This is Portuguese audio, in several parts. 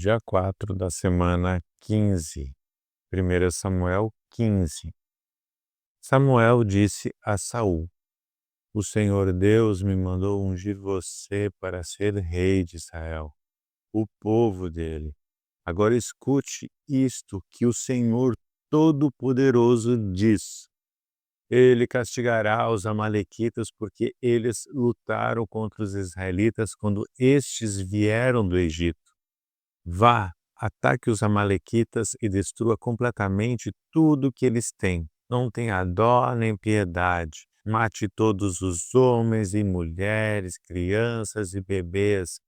dia 4 da semana 15, 1 Samuel 15. Samuel disse a Saul: O Senhor Deus me mandou ungir você para ser rei de Israel, o povo dele. Agora escute isto que o Senhor Todo-Poderoso diz. Ele castigará os amalequitas porque eles lutaram contra os israelitas quando estes vieram do Egito. Vá, ataque os amalequitas e destrua completamente tudo que eles têm. Não tenha dó nem piedade. Mate todos os homens e mulheres, crianças e bebês,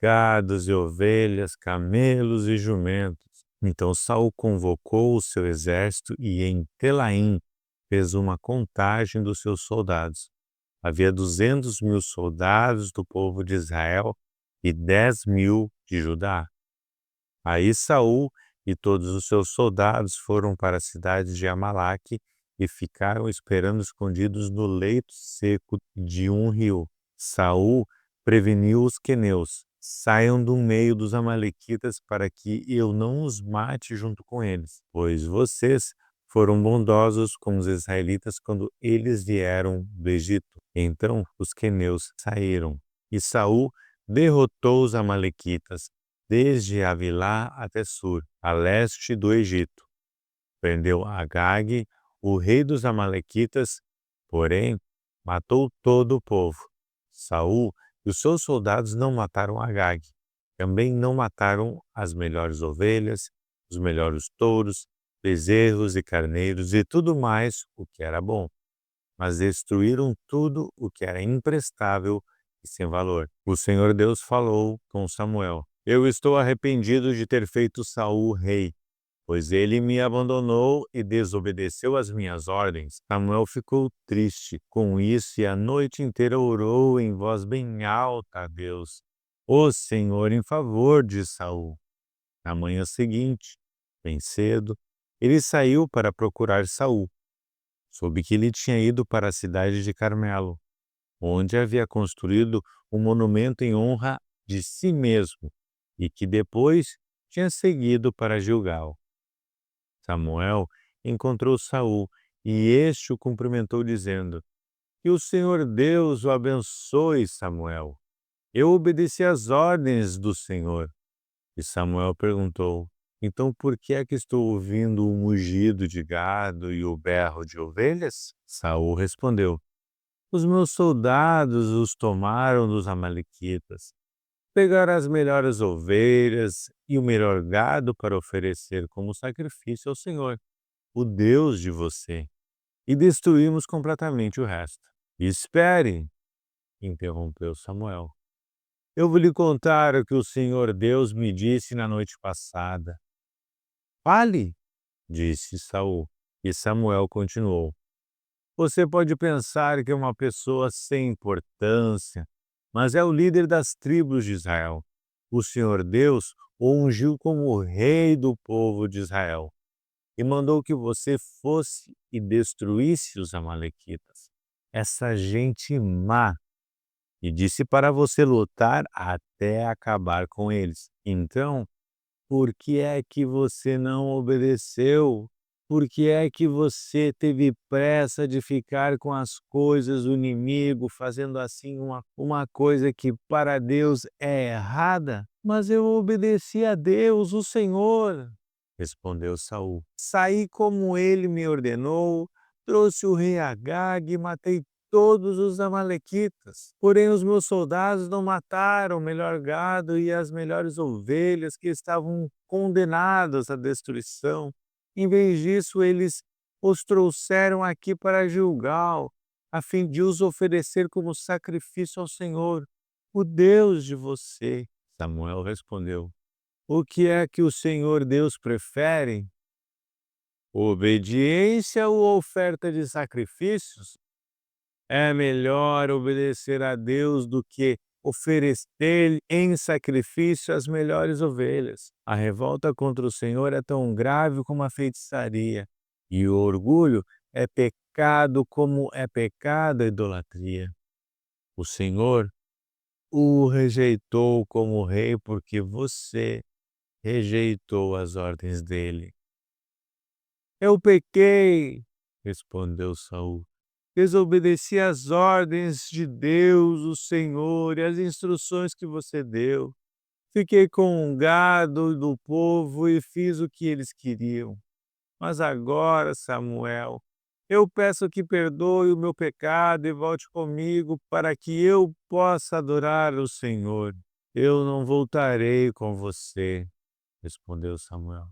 gados e ovelhas, camelos e jumentos. Então Saul convocou o seu exército e em Telaim fez uma contagem dos seus soldados. Havia 200.000 soldados do povo de Israel e 10.000 de Judá. Aí Saul e todos os seus soldados foram para a cidade de Amalaque e ficaram esperando escondidos no leito seco de um rio. Saul preveniu os queneus: saiam do meio dos amalequitas para que eu não os mate junto com eles, pois vocês foram bondosos com os israelitas quando eles vieram do Egito. Então os queneus saíram e Saul derrotou os amalequitas desde Avilá até Sur, a leste do Egito. Prendeu Agag, o rei dos amalequitas, porém matou todo o povo. Saul e os seus soldados não mataram Agag. Também não mataram as melhores ovelhas, os melhores touros, bezerros e carneiros e tudo mais o que era bom, mas destruíram tudo o que era imprestável e sem valor. O Senhor Deus falou com Samuel: Eu estou arrependido de ter feito Saul rei, pois ele me abandonou e desobedeceu às minhas ordens. Samuel ficou triste com isso e a noite inteira orou em voz bem alta a Deus, o Senhor, em favor de Saul. Na manhã seguinte, bem cedo, ele saiu para procurar Saul. Soube que ele tinha ido para a cidade de Carmelo, onde havia construído um monumento em honra de si mesmo e que depois tinha seguido para Gilgal. Samuel encontrou Saul e este o cumprimentou dizendo: Que o Senhor Deus o abençoe, Samuel. Eu obedeci às ordens do Senhor. E Samuel perguntou: Então por que é que estou ouvindo o mugido de gado e o berro de ovelhas? Saul respondeu: Os meus soldados os tomaram dos amalequitas. Pegaram as melhores ovelhas e o melhor gado para oferecer como sacrifício ao Senhor, o Deus de você, e destruímos completamente o resto. Espere, interrompeu Samuel. Eu vou lhe contar o que o Senhor Deus me disse na noite passada. Fale, disse Saul, e Samuel continuou. Você pode pensar que é uma pessoa sem importância, mas é o líder das tribos de Israel. O Senhor Deus o ungiu como rei do povo de Israel e mandou que você fosse e destruísse os amalequitas, essa gente má, e disse para você lutar até acabar com eles. Então, por que é que você não obedeceu? Por que é que você teve pressa de ficar com as coisas do inimigo, fazendo assim uma coisa que para Deus é errada? Mas eu obedeci a Deus, o Senhor, respondeu Saul. Saí como ele me ordenou, trouxe o rei Agag e matei todos os amalequitas. Porém, os meus soldados não mataram o melhor gado e as melhores ovelhas que estavam condenadas à destruição. Em vez disso, eles os trouxeram aqui para Gilgal, a fim de os oferecer como sacrifício ao Senhor, o Deus de você. Samuel respondeu: O que é que o Senhor Deus prefere? Obediência ou oferta de sacrifícios? É melhor obedecer a Deus do que oferecer em sacrifício as melhores ovelhas. A revolta contra o Senhor é tão grave como a feitiçaria, e o orgulho é pecado como é pecado a idolatria. O Senhor o rejeitou como rei porque você rejeitou as ordens dele. Eu pequei, respondeu Saul. Desobedeci às ordens de Deus, o Senhor, e às instruções que você deu. Fiquei com o gado do povo e fiz o que eles queriam. Mas agora, Samuel, eu peço que perdoe o meu pecado e volte comigo para que eu possa adorar o Senhor. Eu não voltarei com você, respondeu Samuel.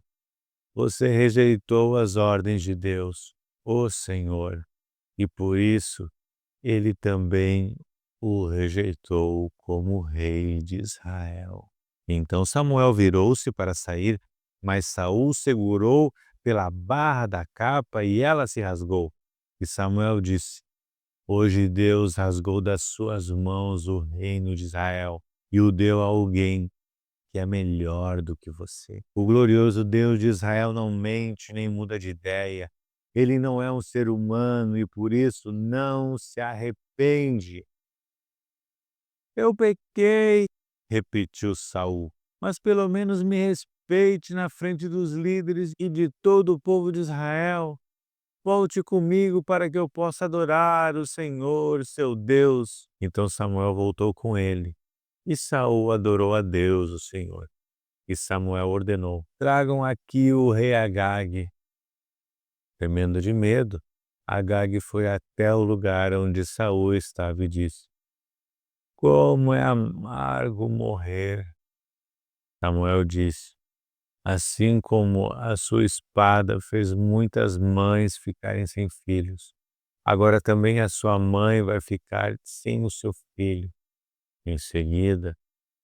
Você rejeitou as ordens de Deus, o Senhor, e por isso ele também o rejeitou como rei de Israel. Então Samuel virou-se para sair, mas Saul segurou pela barra da capa e ela se rasgou. E Samuel disse: Hoje Deus rasgou das suas mãos o reino de Israel e o deu a alguém que é melhor do que você. O glorioso Deus de Israel não mente nem muda de ideia. Ele não é um ser humano e por isso não se arrepende. Eu pequei, repetiu Saul, mas pelo menos me respeite na frente dos líderes e de todo o povo de Israel. Volte comigo para que eu possa adorar o Senhor, seu Deus. Então Samuel voltou com ele, e Saul adorou a Deus, o Senhor. E Samuel ordenou: Tragam aqui o rei Agag. Temendo de medo, Agag foi até o lugar onde Saul estava e disse: Como é amargo morrer. Samuel disse: Assim como a sua espada fez muitas mães ficarem sem filhos, agora também a sua mãe vai ficar sem o seu filho. Em seguida,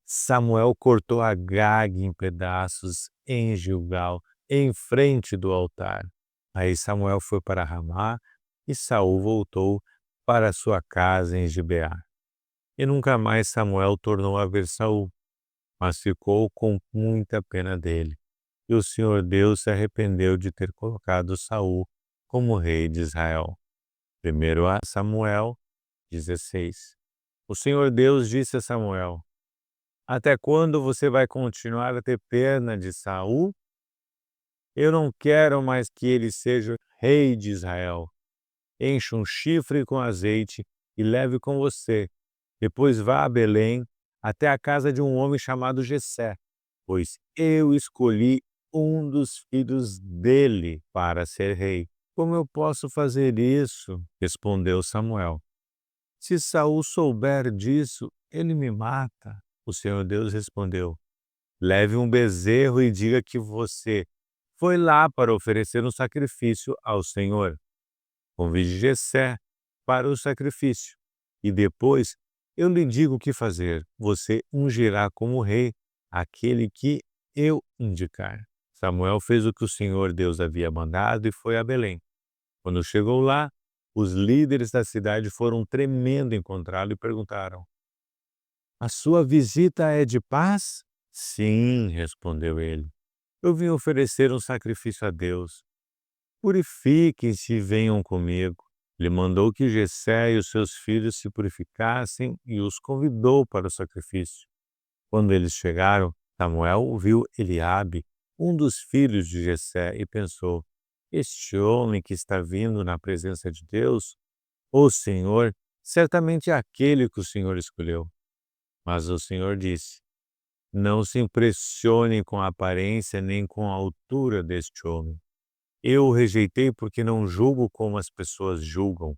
Samuel cortou Agag em pedaços em Gilgal, em frente do altar. Aí Samuel foi para Ramá e Saul voltou para sua casa em Gibeá. E nunca mais Samuel tornou a ver Saul, mas ficou com muita pena dele. E o Senhor Deus se arrependeu de ter colocado Saul como rei de Israel. Primeiro a Samuel 16. O Senhor Deus disse a Samuel: Até quando você vai continuar a ter pena de Saul? Eu não quero mais que ele seja rei de Israel. Encha um chifre com azeite e leve com você. Depois vá a Belém, até a casa de um homem chamado Jessé, pois eu escolhi um dos filhos dele para ser rei. Como eu posso fazer isso? Respondeu Samuel. Se Saul souber disso, ele me mata. O Senhor Deus respondeu: Leve um bezerro e diga que você foi lá para oferecer um sacrifício ao Senhor. Convide Jessé para o sacrifício, e depois eu lhe digo o que fazer. Você ungirá como rei aquele que eu indicar. Samuel fez o que o Senhor Deus havia mandado e foi a Belém. Quando chegou lá, os líderes da cidade foram tremendo encontrá-lo e perguntaram: A sua visita é de paz? Sim, respondeu ele. Eu vim oferecer um sacrifício a Deus. Purifiquem-se e venham comigo. Ele mandou que Jessé e os seus filhos se purificassem e os convidou para o sacrifício. Quando eles chegaram, Samuel viu Eliabe, um dos filhos de Jessé, e pensou: Este homem que está vindo na presença de Deus, o Senhor, certamente é aquele que o Senhor escolheu. Mas o Senhor disse: Não se impressionem com a aparência nem com a altura deste homem. Eu o rejeitei porque não julgo como as pessoas julgam.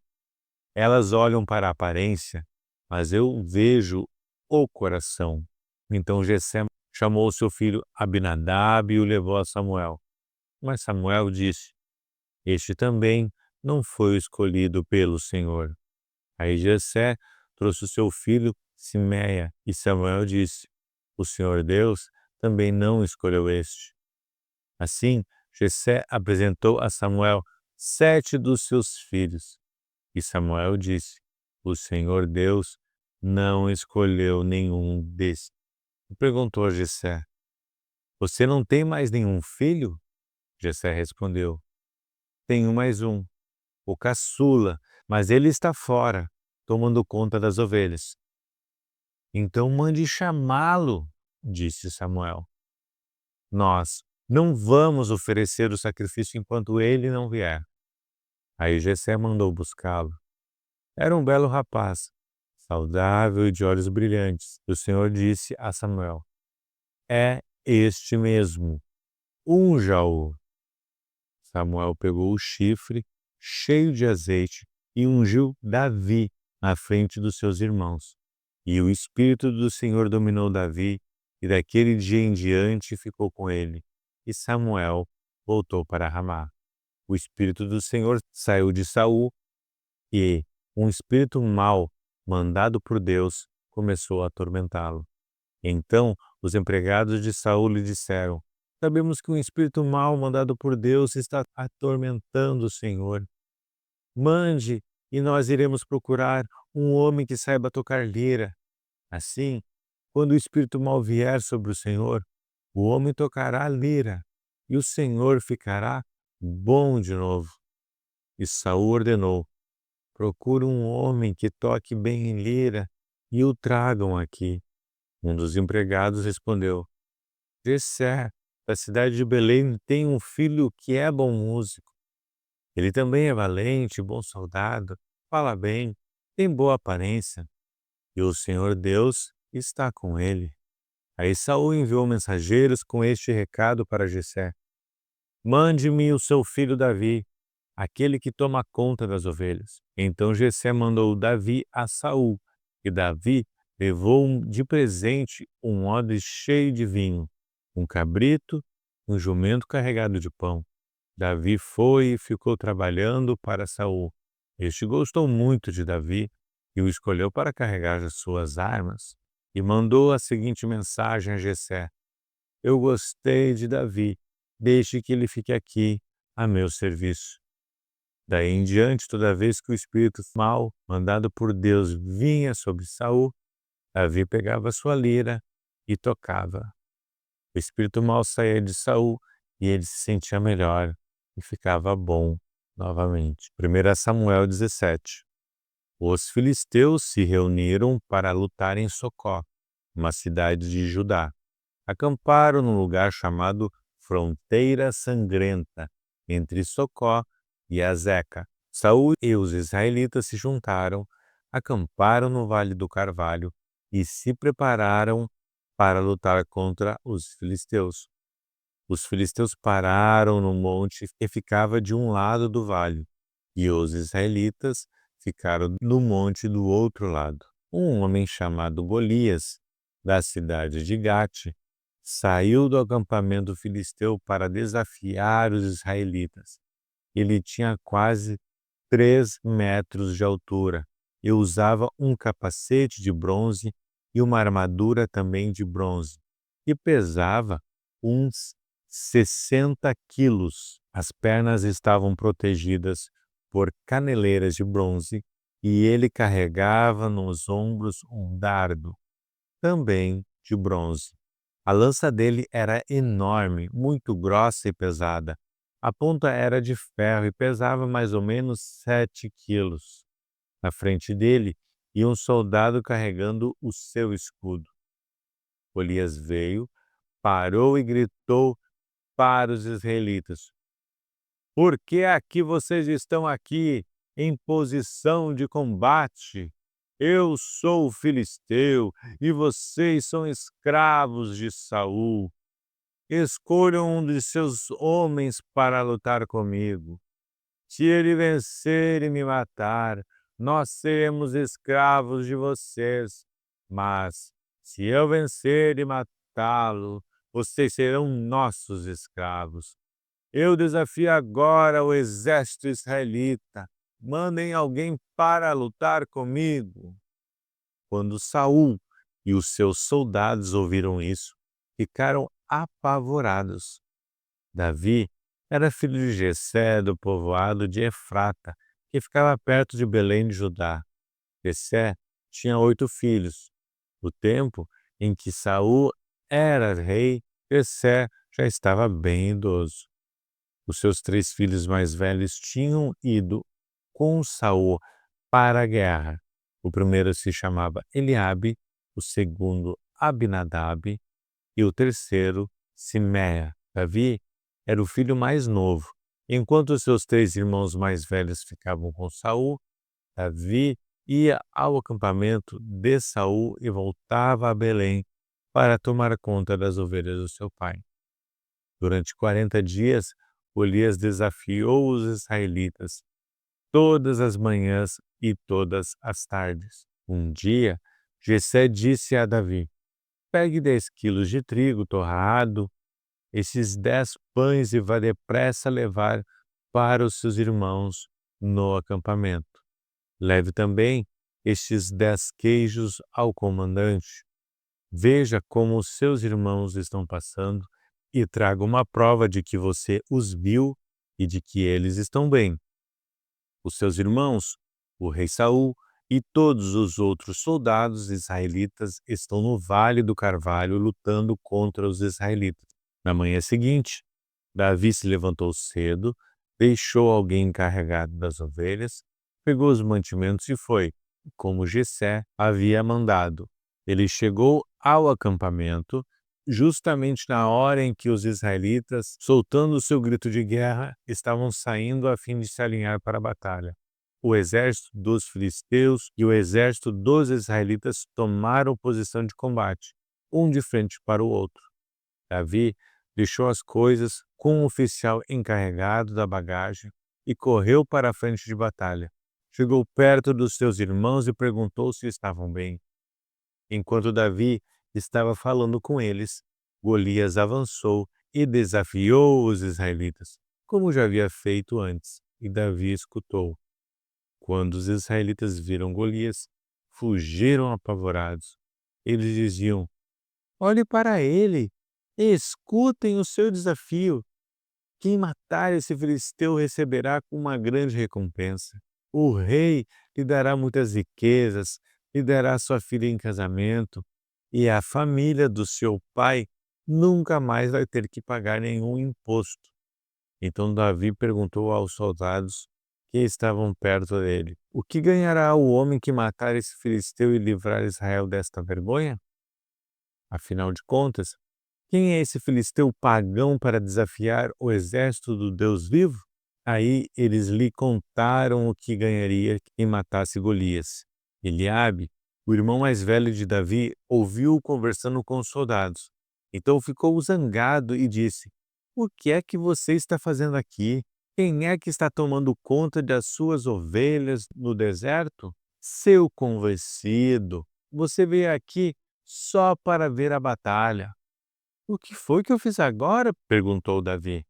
Elas olham para a aparência, mas eu vejo o coração. Então Jessé chamou seu filho Abinadab e o levou a Samuel. Mas Samuel disse: Este também não foi o escolhido pelo Senhor. Aí Jessé trouxe o seu filho Simeia e Samuel disse: O Senhor Deus também não escolheu este. Assim, Jessé apresentou a Samuel 7 dos seus filhos. E Samuel disse: O Senhor Deus não escolheu nenhum destes. E perguntou a Jessé: Você não tem mais nenhum filho? Jessé respondeu: Tenho mais um, o caçula, mas ele está fora, tomando conta das ovelhas. Então mande chamá-lo, disse Samuel. nós não vamos oferecer o sacrifício enquanto ele não vier." Aí Jessé mandou buscá-lo. Era um belo rapaz, saudável e de olhos brilhantes. E o Senhor disse a Samuel: "É este mesmo, unja-o." Samuel pegou o chifre cheio de azeite e ungiu Davi na frente dos seus irmãos. E o Espírito do Senhor dominou Davi, e daquele dia em diante ficou com ele. E Samuel voltou para Ramá. O Espírito do Senhor saiu de Saul, e um espírito mau, mandado por Deus, começou a atormentá-lo. Então os empregados de Saul lhe disseram: "Sabemos que um espírito mau mandado por Deus está atormentando o Senhor. Mande, e nós iremos procurar um homem que saiba tocar lira. Assim, quando o espírito mau vier sobre o Senhor, o homem tocará a lira, e o Senhor ficará bom de novo." E Saul ordenou: "Procure um homem que toque bem lira e o tragam aqui." Um dos empregados respondeu: "Jessé, da cidade de Belém, tem um filho que é bom músico. Ele também é valente, bom soldado, fala bem, tem boa aparência, e o Senhor Deus está com ele." Aí Saul enviou mensageiros com este recado para Jessé: "Mande-me o seu filho Davi, aquele que toma conta das ovelhas." Então Jessé mandou Davi a Saul, e Davi levou de presente um odre cheio de vinho, um cabrito, um jumento carregado de pão. Davi foi e ficou trabalhando para Saul. Este gostou muito de Davi e o escolheu para carregar as suas armas, e mandou a seguinte mensagem a Jessé: "Eu gostei de Davi, deixe que ele fique aqui a meu serviço." Daí em diante, toda vez que o espírito mau, mandado por Deus, vinha sobre Saul, Davi pegava sua lira e tocava. O espírito mau saía de Saul e ele se sentia melhor e ficava bom novamente. 1 Samuel 17. Os filisteus se reuniram para lutar em Socó, uma cidade de Judá. Acamparam num lugar chamado Fronteira Sangrenta, entre Socó e Azeca. Saul e os israelitas se juntaram, acamparam no Vale do Carvalho e se prepararam para lutar contra os filisteus. Os filisteus pararam no monte que ficava de um lado do vale, e os israelitas ficaram no monte do outro lado. Um homem chamado Golias, da cidade de Gate, saiu do acampamento filisteu para desafiar os israelitas. Ele tinha quase 3 metros de altura e usava um capacete de bronze e uma armadura também de bronze, e pesava uns 60 quilos. As pernas estavam protegidas por caneleiras de bronze e ele carregava nos ombros um dardo, também de bronze. A lança dele era enorme, muito grossa e pesada. A ponta era de ferro e pesava mais ou menos 7 quilos. Na frente dele ia um soldado carregando o seu escudo. Golias veio, parou e gritou para os israelitas: "Por que aqui vocês estão aqui em posição de combate? Eu sou o filisteu e vocês são escravos de Saul. Escolham um de seus homens para lutar comigo. Se ele vencer e me matar, nós seremos escravos de vocês. Mas se eu vencer e matá-lo, vocês serão nossos escravos. Eu desafio agora o exército israelita. Mandem alguém para lutar comigo." Quando Saul e os seus soldados ouviram isso, ficaram apavorados. Davi era filho de Jessé, do povoado de Efrata, que ficava perto de Belém de Judá. Jessé tinha 8 filhos. No tempo em que Saul era rei, Jessé já estava bem idoso. Os seus 3 filhos mais velhos tinham ido com Saul para a guerra. O primeiro se chamava Eliabe, o segundo Abinadab e o terceiro Simea. Davi era o filho mais novo. Enquanto seus 3 irmãos mais velhos ficavam com Saul, Davi ia ao acampamento de Saul e voltava a Belém para tomar conta das ovelhas do seu pai. Durante 40 dias, Golias desafiou os israelitas todas as manhãs e todas as tardes. Um dia, Jessé disse a Davi: pegue 10 quilos de trigo torrado, esses 10 pães e vá depressa levar para os seus irmãos no acampamento. Leve também estes 10 queijos ao comandante. Veja como os seus irmãos estão passando e traga uma prova de que você os viu e de que eles estão bem. Os seus irmãos, o rei Saul e todos os outros soldados israelitas estão no Vale do Carvalho lutando contra os israelitas. Na manhã seguinte, Davi se levantou cedo, deixou alguém encarregado das ovelhas, pegou os mantimentos e foi, como Jessé havia mandado. Ele chegou ao acampamento justamente na hora em que os israelitas, soltando o seu grito de guerra, estavam saindo a fim de se alinhar para a batalha. O exército dos filisteus e o exército dos israelitas tomaram posição de combate, um de frente para o outro. Davi deixou as coisas com o oficial encarregado da bagagem e correu para a frente de batalha. Chegou perto dos seus irmãos e perguntou se estavam bem. Enquanto Davi estava falando com eles, Golias avançou e desafiou os israelitas, como já havia feito antes, e Davi escutou. Quando os israelitas viram Golias, fugiram apavorados. Eles diziam: olhe para ele, e escutem o seu desafio. Quem matar esse filisteu receberá uma grande recompensa. O rei lhe dará muitas riquezas, lhe dará sua filha em casamento, e a família do seu pai nunca mais vai ter que pagar nenhum imposto. Então Davi perguntou aos soldados que estavam perto dele: o que ganhará o homem que matar esse filisteu e livrar Israel desta vergonha? Afinal de contas, quem é esse filisteu pagão para desafiar o exército do Deus vivo? Aí eles lhe contaram o que ganharia quem matasse Golias. Eliabe, o irmão mais velho de Davi, ouviu-o conversando com os soldados. Então ficou zangado e disse: o que é que você está fazendo aqui? Quem é que está tomando conta das suas ovelhas no deserto? Seu convencido, você veio aqui só para ver a batalha. O que foi que eu fiz agora? Perguntou Davi.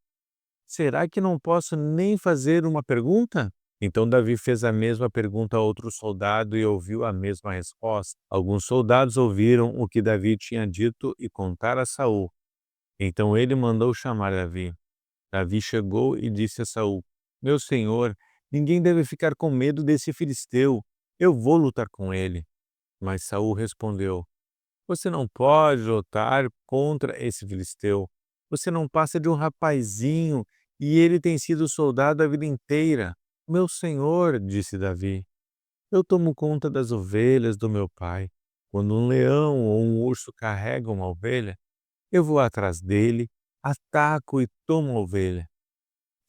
Será que não posso nem fazer uma pergunta? Então Davi fez a mesma pergunta a outro soldado e ouviu a mesma resposta. Alguns soldados ouviram o que Davi tinha dito e contaram a Saul. Então ele mandou chamar Davi. Davi chegou e disse a Saul: meu senhor, ninguém deve ficar com medo desse filisteu. Eu vou lutar com ele. Mas Saul respondeu: você não pode lutar contra esse filisteu. Você não passa de um rapazinho e ele tem sido soldado a vida inteira. Meu senhor, disse Davi, eu tomo conta das ovelhas do meu pai. Quando um leão ou um urso carrega uma ovelha, eu vou atrás dele, ataco e tomo a ovelha.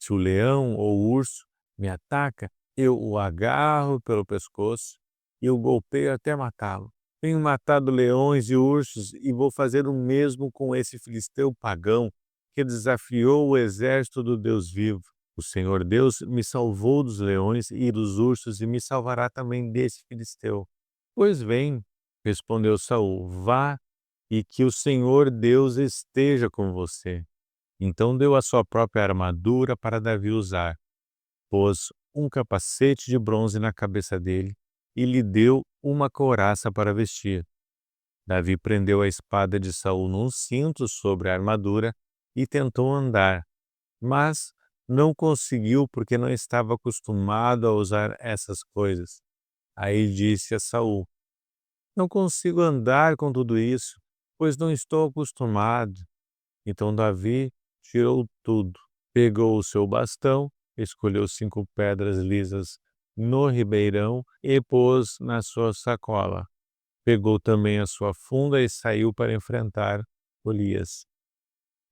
Se o leão ou o urso me ataca, eu o agarro pelo pescoço e o golpeio até matá-lo. Tenho matado leões e ursos e vou fazer o mesmo com esse filisteu pagão que desafiou o exército do Deus vivo. O Senhor Deus me salvou dos leões e dos ursos e me salvará também desse filisteu. Pois bem, respondeu Saul, vá e que o Senhor Deus esteja com você. Então deu a sua própria armadura para Davi usar, pôs um capacete de bronze na cabeça dele e lhe deu uma couraça para vestir. Davi prendeu a espada de Saul num cinto sobre a armadura e tentou andar, mas não conseguiu porque não estava acostumado a usar essas coisas. Aí disse a Saul: não consigo andar com tudo isso, pois não estou acostumado. Então Davi tirou tudo, pegou o seu bastão, escolheu 5 pedras lisas no ribeirão e pôs na sua sacola. Pegou também a sua funda e saiu para enfrentar Golias.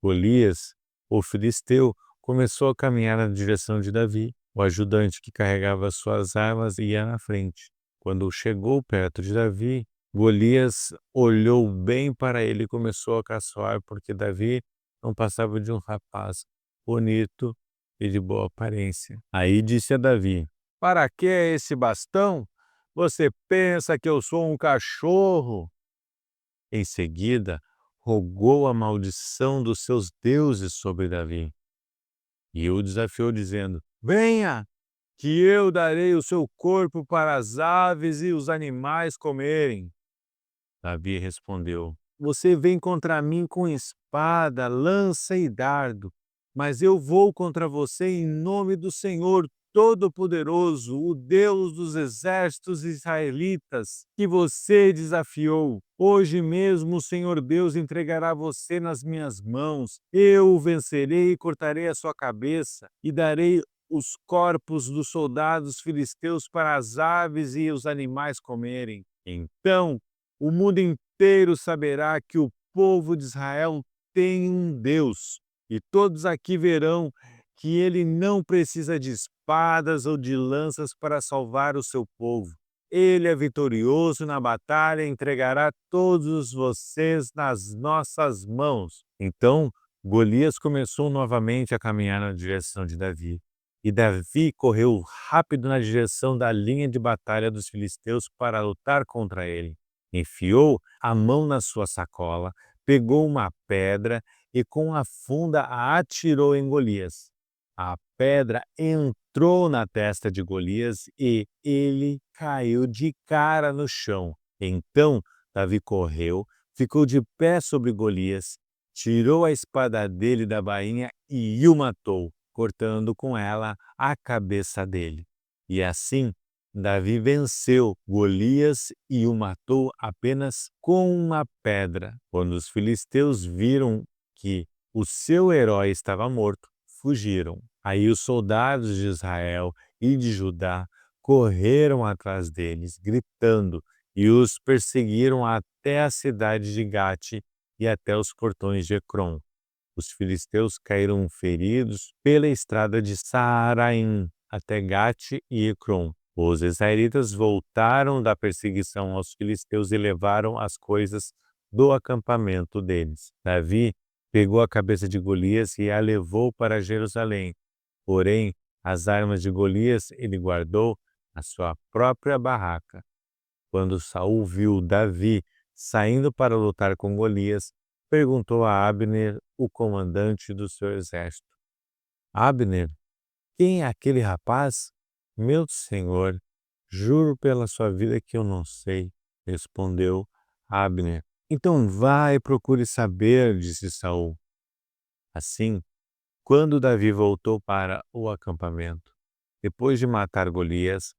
Golias, o filisteu, começou a caminhar na direção de Davi. O ajudante que carregava suas armas ia na frente. Quando chegou perto de Davi, Golias olhou bem para ele e começou a caçoar, porque Davi não passava de um rapaz bonito e de boa aparência. Aí disse a Davi: "Para que esse bastão? Você pensa que eu sou um cachorro?" Em seguida, rogou a maldição dos seus deuses sobre Davi e o desafiou, dizendo: "Venha, que eu darei o seu corpo para as aves e os animais comerem." Davi respondeu: "Você vem contra mim com espada, lança e dardo, mas eu vou contra você em nome do Senhor Todo-Poderoso, o Deus dos exércitos israelitas, que você desafiou. Hoje mesmo o Senhor Deus entregará você nas minhas mãos. Eu o vencerei e cortarei a sua cabeça, e darei os corpos dos soldados filisteus para as aves e os animais comerem. Então o mundo inteiro saberá que o povo de Israel tem um Deus, e todos aqui verão que ele não precisa de espadas ou de lanças para salvar o seu povo. Ele é vitorioso na batalha e entregará todos vocês nas nossas mãos." Então, Golias começou novamente a caminhar na direção de Davi. E Davi correu rápido na direção da linha de batalha dos filisteus para lutar contra ele. Enfiou a mão na sua sacola, pegou uma pedra e com a funda a atirou em Golias. A pedra entrou na testa de Golias e ele caiu de cara no chão. Então Davi correu, ficou de pé sobre Golias, tirou a espada dele da bainha e o matou, cortando com ela a cabeça dele. E assim Davi venceu Golias e o matou apenas com uma pedra. Quando os filisteus viram que o seu herói estava morto, fugiram. Aí os soldados de Israel e de Judá correram atrás deles, gritando, e os perseguiram até a cidade de Gate e até os portões de Ecrom. Os filisteus caíram feridos pela estrada de Saaraim até Gate e Ecrom. Os israelitas voltaram da perseguição aos filisteus e levaram as coisas do acampamento deles. Davi pegou a cabeça de Golias e a levou para Jerusalém. Porém, as armas de Golias ele guardou na sua própria barraca. Quando Saul viu Davi saindo para lutar com Golias, perguntou a Abner, o comandante do seu exército: "Abner, quem é aquele rapaz?" "Meu senhor, juro pela sua vida que eu não sei", respondeu Abner. "Então vá e procure saber", disse Saul. Assim, quando Davi voltou para o acampamento, depois de matar Golias,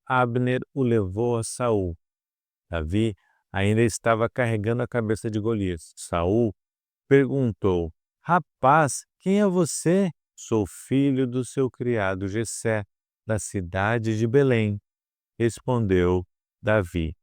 Abner o levou a Saul. Davi ainda estava carregando a cabeça de Golias. Saul perguntou: "Rapaz, quem é você?" "Sou filho do seu criado Jessé, da cidade de Belém", respondeu Davi.